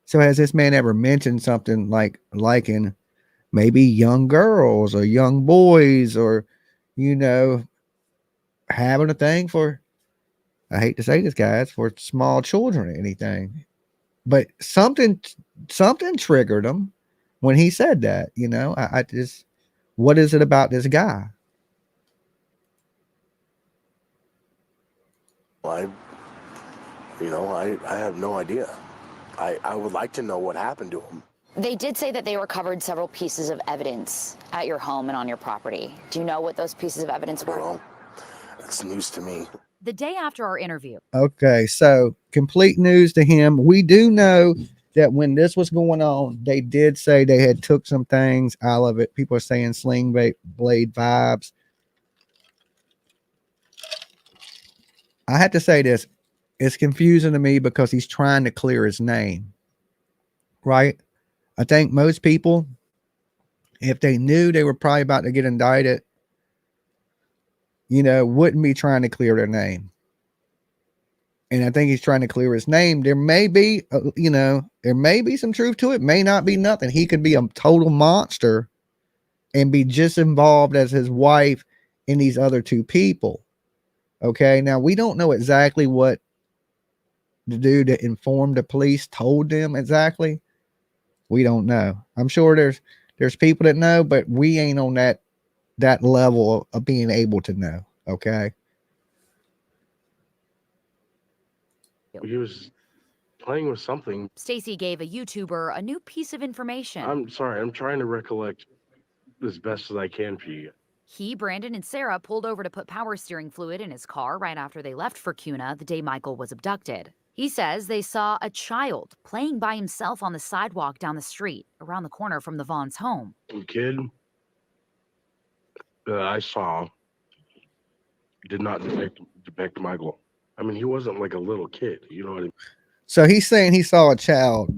So has this man ever mentioned something like liking maybe young girls or young boys, or, you know, having a thing for, I hate to say this, guys, for small children or anything, but something triggered him when he said that, you know. I just, what is it about this guy? I have no idea. I would like to know what happened to him. They did say that they recovered several pieces of evidence at your home and on your property. Do you know what those pieces of evidence were? Well, it's news to me. The day after our interview. Okay, so complete news to him. We do know that when this was going on, they did say they had took some things out of it. People are saying sling blade vibes. I have to say this. It's confusing to me because he's trying to clear his name, right? I think most people, if they knew they were probably about to get indicted, you know, wouldn't be trying to clear their name. And I think he's trying to clear his name. There may be, you know, there may be some truth to it. May not be nothing. He could be a total monster and be just involved as his wife and these other two people. Okay. Now, we don't know exactly what the dude that informed the police told them exactly. We don't know. I'm sure there's people that know, but we ain't on that level of being able to know. Okay. He was playing with something. STACIE gave a YouTuber a new piece of information. I'm sorry. I'm trying to recollect as best as I can for you. He, Brandon, and Sarah pulled over to put power steering fluid in his car right after they left for Cuna the day Michael was abducted. He says they saw a child playing by himself on the sidewalk down the street around the corner from the Vaughn's home. The kid that I saw did not depict Michael. I mean, he wasn't like a little kid. You know what I mean? So he's saying he saw a child,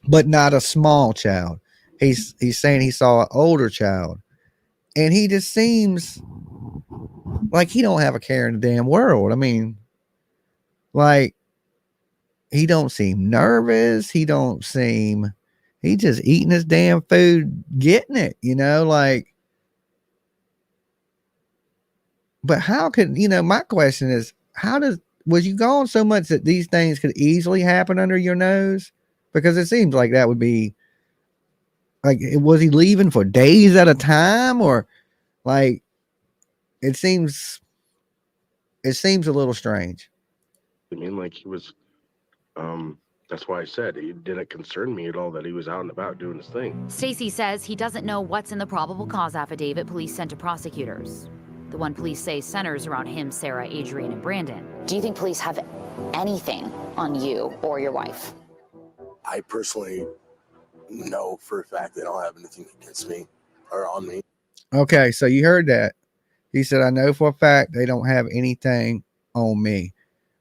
but not a small child. He's saying he saw an older child, and he just seems like he don't have a care in the damn world. I mean, like, he don't seem nervous. He just eating his damn food, getting it, like. But how could, my question is, was you gone so much that these things could easily happen under your nose? Because it seems like that would be, like, was he leaving for days at a time, or like, it seems a little strange. I mean, like, he was, that's why I said it didn't concern me at all that he was out and about doing his thing. STACIE says he doesn't know what's in the probable cause affidavit police sent to prosecutors. The one police say centers around him, Sarah, Adrian, and Brandon. Do you think police have anything on you or your wife? I personally know for a fact they don't have anything against me or on me. Okay, so you heard that. He said, I know for a fact they don't have anything on me.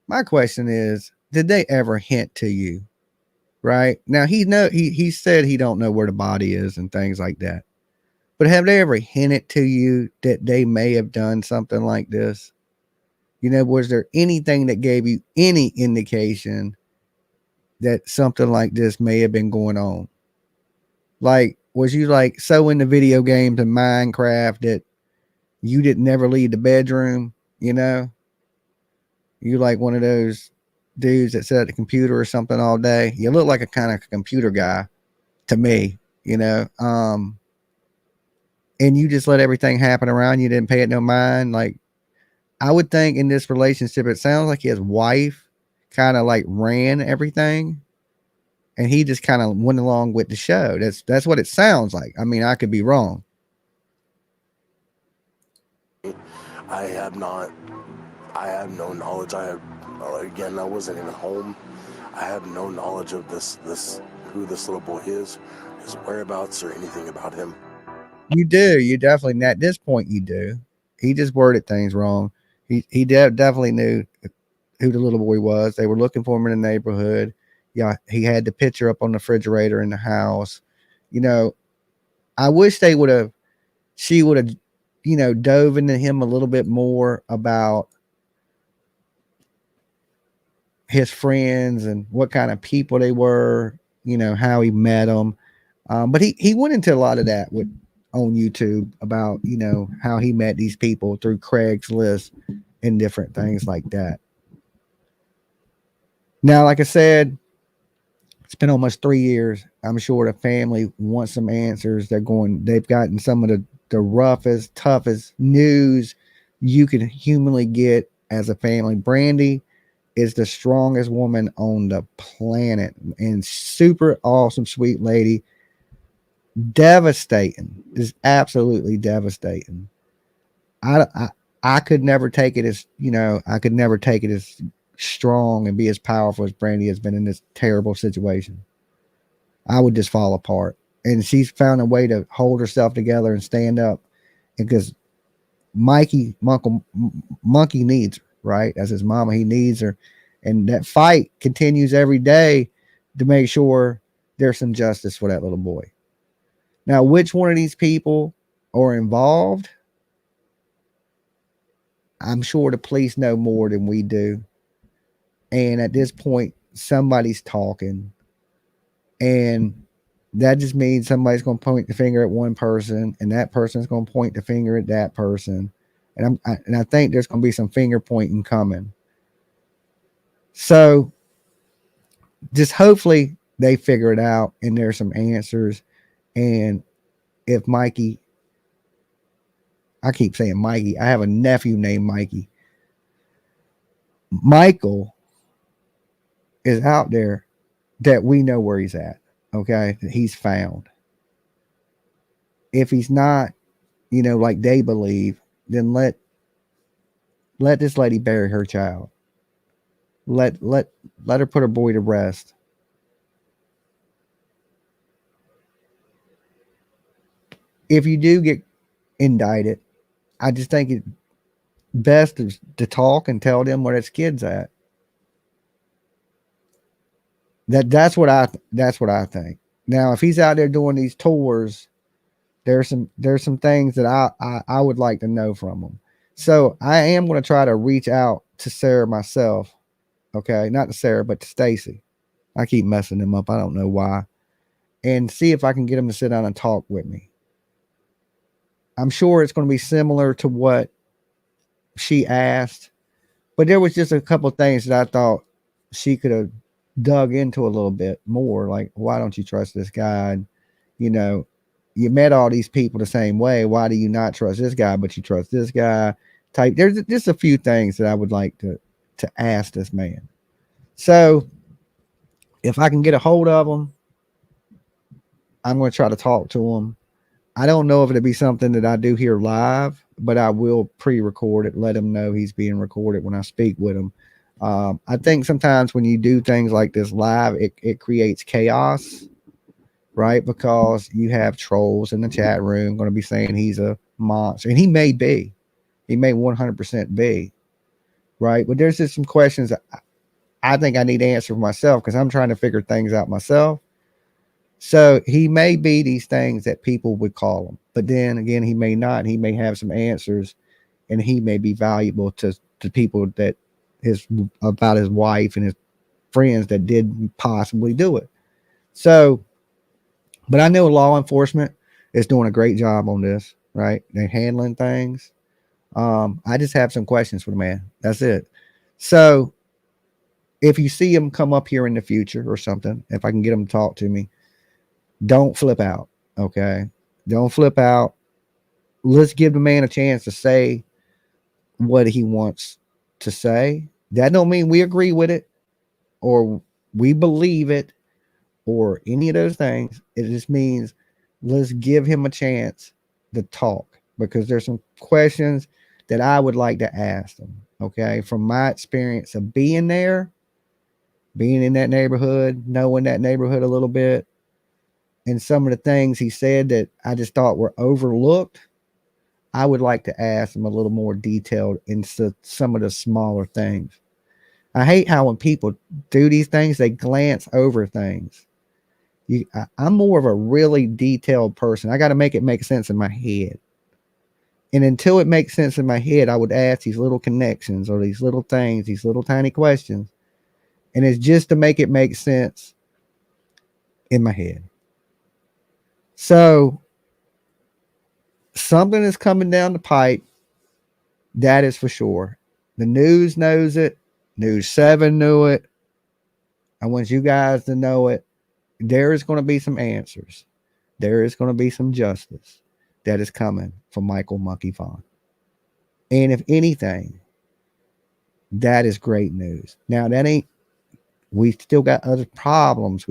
My question is, did they ever hint to you? Right now, he said he don't know where the body is and things like that. But have they ever hinted to you that they may have done something like this? Was there anything that gave you any indication that something like this may have been going on? Like, was you like so into video games and Minecraft that you didn't never leave the bedroom? You like one of those dudes that sit at the computer or something all day. You look like a kind of computer guy to me, and you just let everything happen around you, didn't pay it no mind. Like, I would think in this relationship, it sounds like his wife kind of like ran everything, and he just kind of went along with the show. That's what it sounds like. I mean, I could be wrong. I have no knowledge. Again, I wasn't even home. I have no knowledge of who this little boy is, his whereabouts, or anything about him. You do. You definitely, at this point, you do. He just worded things wrong. He definitely knew who the little boy was. They were looking for him in the neighborhood. Yeah, he had the picture up on the refrigerator in the house. I wish she would have, dove into him a little bit more about his friends and what kind of people they were, how he met them. But he went into a lot of that on YouTube about, how he met these people through Craigslist and different things like that. Now, like I said, it's been almost 3 years. I'm sure the family wants some answers. They've gotten some of the roughest, toughest news you could humanly get as a family. Brandy is the strongest woman on the planet and super awesome, sweet lady. Devastating. Is absolutely devastating. I could never take it as, I could never take it as strong and be as powerful as Brandy has been in this terrible situation. I would just fall apart. And she's found a way to hold herself together and stand up, because Monkey needs her, right? As his mama, he needs her. And that fight continues every day to make sure there's some justice for that little boy. Now, which one of these people are involved? I'm sure the police know more than we do. And at this point, somebody's talking. And that just means somebody's going to point the finger at one person, and that person's going to point the finger at that person. And I think there's going to be some finger pointing coming. So just hopefully they figure it out and there's some answers. And if Mikey, I keep saying Mikey, I have a nephew named Mikey. Michael is out there, that we know where he's at. Okay. He's found. If he's not, like they believe, then let this lady bury her child. Let her put her boy to rest. If you do get indicted, I just think it's best to talk and tell them where this kid's at. That's what I think. Now, if he's out there doing these tours, there's some things that I would like to know from him. So I am going to try to reach out to Sarah myself. Okay, not to Sarah, but to STACIE. I keep messing him up. I don't know why. And see if I can get him to sit down and talk with me. I'm sure it's going to be similar to what she asked, but there was just a couple of things that I thought she could have dug into a little bit more. Like, why don't you trust this guy? And, you met all these people the same way. Why do you not trust this guy, but you trust this guy? There's just a few things that I would like to ask this man. So if I can get a hold of him, I'm going to try to talk to him. I don't know if it'll be something that I do here live, but I will pre-record it, let him know he's being recorded when I speak with him. I think sometimes when you do things like this live, it creates chaos, right? Because you have trolls in the chat room going to be saying he's a monster, and he may 100% be, right? But there's just some questions I think I need to answer for myself because I'm trying to figure things out myself. So he may be these things that people would call him, but then again, he may not. He may have some answers, and he may be valuable to people that about his wife and his friends that did possibly do it. So, but I know law enforcement is doing a great job on this, right? They're handling things. I just have some questions for the man. That's it. So if you see him come up here in the future or something, if I can get him to talk to me, don't flip out. Okay. Don't flip out. Let's give the man a chance to say what he wants to say. That don't mean we agree with it or we believe it or any of those things. It just means let's give him a chance to talk, because there's some questions that I would like to ask him. Okay. From my experience of being there, being in that neighborhood, knowing that neighborhood a little bit, and some of the things he said that I just thought were overlooked, I would like to ask him a little more detailed into some of the smaller things. I hate how when people do these things, they glance over things. I'm more of a really detailed person. I got to make it make sense in my head. And until it makes sense in my head, I would ask these little connections or these little things, these little tiny questions. And it's just to make it make sense in my head. So something is coming down the pipe. That is for sure. The news knows it. News 7 knew it. I want you guys to know it. There is going to be some answers. There is going to be some justice that is coming for Michael Monkey Vaughan. And if anything, that is great news. Now, we still got other problems.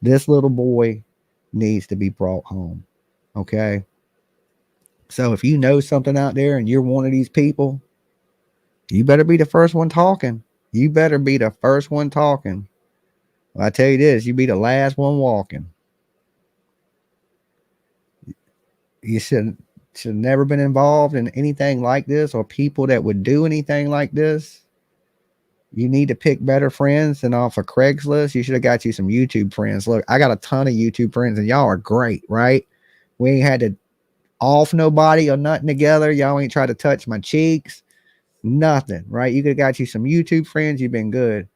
This little boy needs to be brought home. Okay. So if you know something out there and you're one of these people, you better be the first one talking. Well, I tell you this, you be the last one walking. You should have never been involved in anything like this, or people that would do anything like this. You need to pick better friends than off of Craigslist. You should have got you some YouTube friends. Look, I got a ton of YouTube friends and y'all are great, right? We ain't had to off nobody or nothing together. Y'all ain't tried to touch my cheeks. Nothing, right? You could have got you some YouTube friends. You've been good.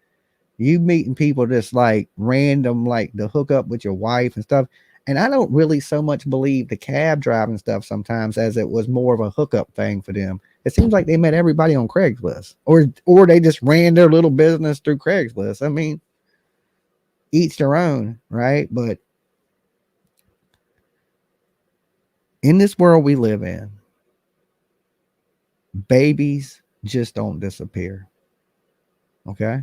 You meeting people just like random, like to hook up with your wife and stuff. And I don't really so much believe the cab driving stuff sometimes as it was more of a hookup thing for them. It seems like they met everybody on Craigslist, or they just ran their little business through Craigslist. I mean, each their own, right? But in this world we live in, babies just don't disappear. Okay.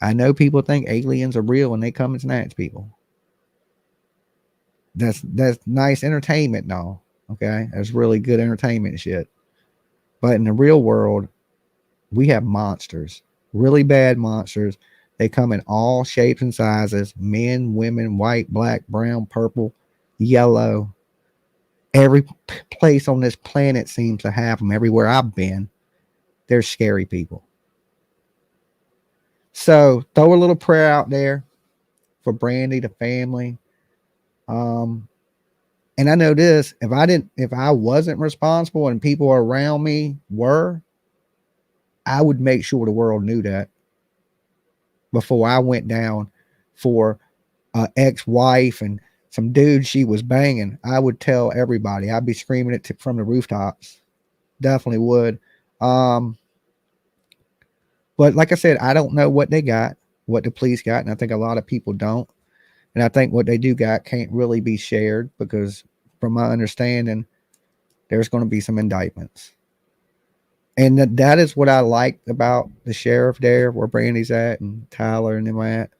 I know people think aliens are real and they come and snatch people. That's nice entertainment and all. Okay. There's really good entertainment and shit. But in the real world, we have monsters, really bad monsters. They come in all shapes and sizes, men, women, white, black, brown, purple, yellow. Every place on this planet seems to have them. Everywhere I've been, there's scary people. So throw a little prayer out there for Brandy, the family. And I know this, if I wasn't responsible and people around me were, I would make sure the world knew that before I went down for ex-wife and some dude she was banging. I would tell everybody. I'd be screaming it from the rooftops. Definitely would. But like I said, I don't know what they got, what the police got, and I think a lot of people don't. And I think what they do got can't really be shared because, from my understanding, there's going to be some indictments. And that is what I liked about the sheriff there, where Brandy's at and Tyler and them at.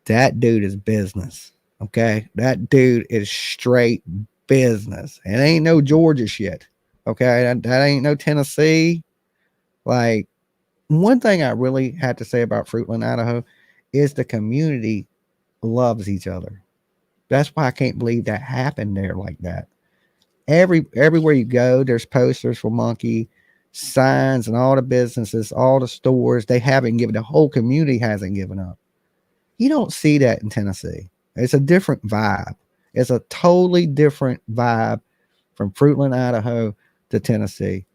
That dude is business. Okay. That dude is straight business. It ain't no Georgia shit. Okay. That ain't no Tennessee. Like, one thing I really had to say about Fruitland, Idaho is the community loves each other. That's why I can't believe that happened there like that. Everywhere you go, there's posters for Monkey, signs, and all the businesses, all the stores. They haven't given, the whole community hasn't given up. You don't see that in Tennessee. It's a different vibe. It's a totally different vibe from Fruitland, Idaho to Tennessee.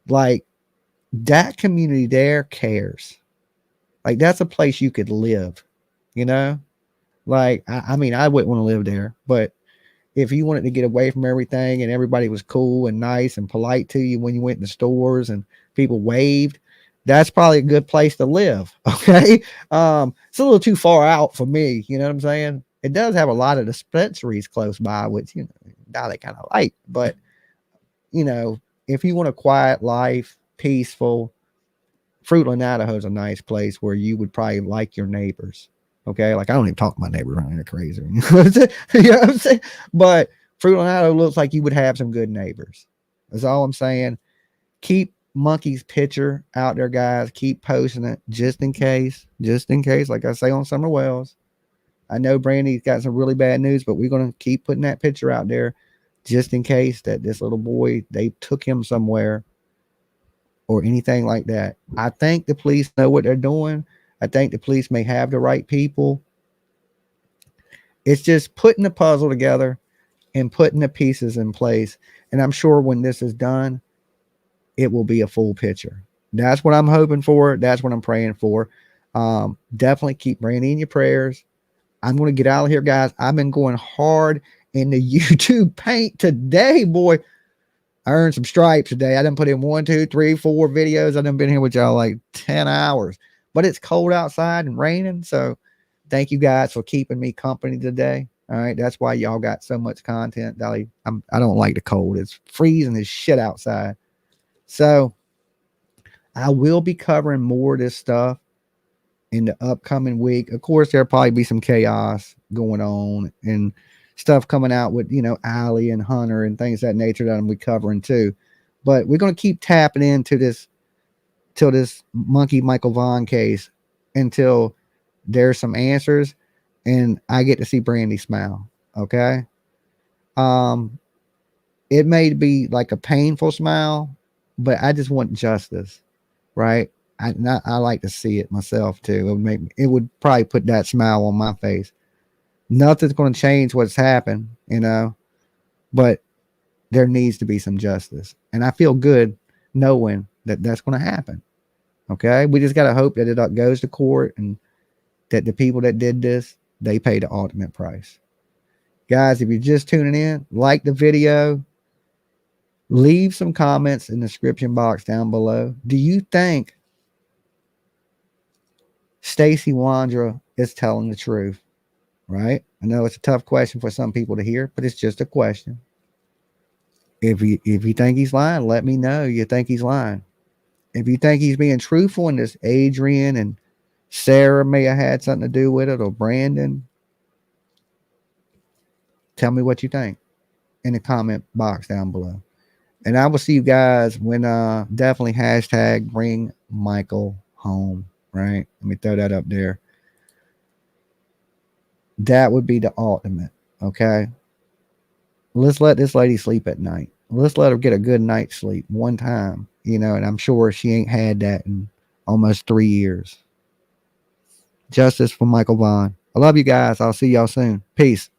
Like, that community there cares. Like, that's a place you could live, you know? Like, I mean, I wouldn't want to live there, but if you wanted to get away from everything and everybody was cool and nice and polite to you when you went in the stores and people waved, that's probably a good place to live. Okay. It's a little too far out for me. You know what I'm saying? It does have a lot of dispensaries close by, which, you know, now they kind of like, but you know, if you want a quiet life, peaceful, Fruitland, Idaho is a nice place where you would probably like your neighbors. Okay. Like, I don't even talk to my neighbors around here crazy. You know what I'm saying? But Fruitland, Idaho looks like you would have some good neighbors. That's all I'm saying. Keep Monkey's picture out there, guys. Keep posting it just in case, like I say on Summer Wells. I know Brandy's got some really bad news, but we're going to keep putting that picture out there just in case that this little boy, they took him somewhere or anything like that. I think the police know what they're doing. I think the police may have the right people. It's just putting the puzzle together and putting the pieces in place. And I'm sure when this is done, it will be a full picture. That's what I'm hoping for. That's what I'm praying for. Definitely keep Brandy in your prayers. I'm going to get out of here, guys. I've been going hard in the YouTube paint today, boy. I earned some stripes today. I done put in 1, 2, 3, 4 videos. I done been here with y'all like 10 hours. But it's cold outside and raining. So thank you guys for keeping me company today. All right. That's why y'all got so much content, Dolly. I don't like the cold. It's freezing as shit outside. So I will be covering more of this stuff in the upcoming week. Of course, there'll probably be some chaos going on and stuff coming out with, you know, Allie and Hunter and things of that nature that I'm be covering too. But we're going to keep tapping into this till this Monkey Michael Vaughan case until there's some answers and I get to see Brandy smile. Okay. It may be like a painful smile, but I just want justice, right? I like to see it myself too. It would probably put that smile on my face. Nothing's going to change what's happened, you know, but there needs to be some justice. And I feel good knowing that that's going to happen. Okay. We just got to hope that it goes to court and that the people that did this, they pay the ultimate price. Guys, if you're just tuning in, like the video, leave some comments in the description box down below. Do you think STACIE Wondra is telling the truth? Right? I know it's a tough question for some people to hear, but it's just a question. If you think he's lying, let me know you think he's lying. If you think he's being truthful and this Adrian and Sarah may have had something to do with it, or Brandon, tell me what you think. in the comment box down below. And I will see you guys when definitely hashtag bring Michael home, right? Let me throw that up there. That would be the ultimate, okay? Let's let this lady sleep at night. Let's let her get a good night's sleep one time, you know, and I'm sure she ain't had that in almost 3 years. Justice for Michael Vaughan. I love you guys. I'll see y'all soon. Peace.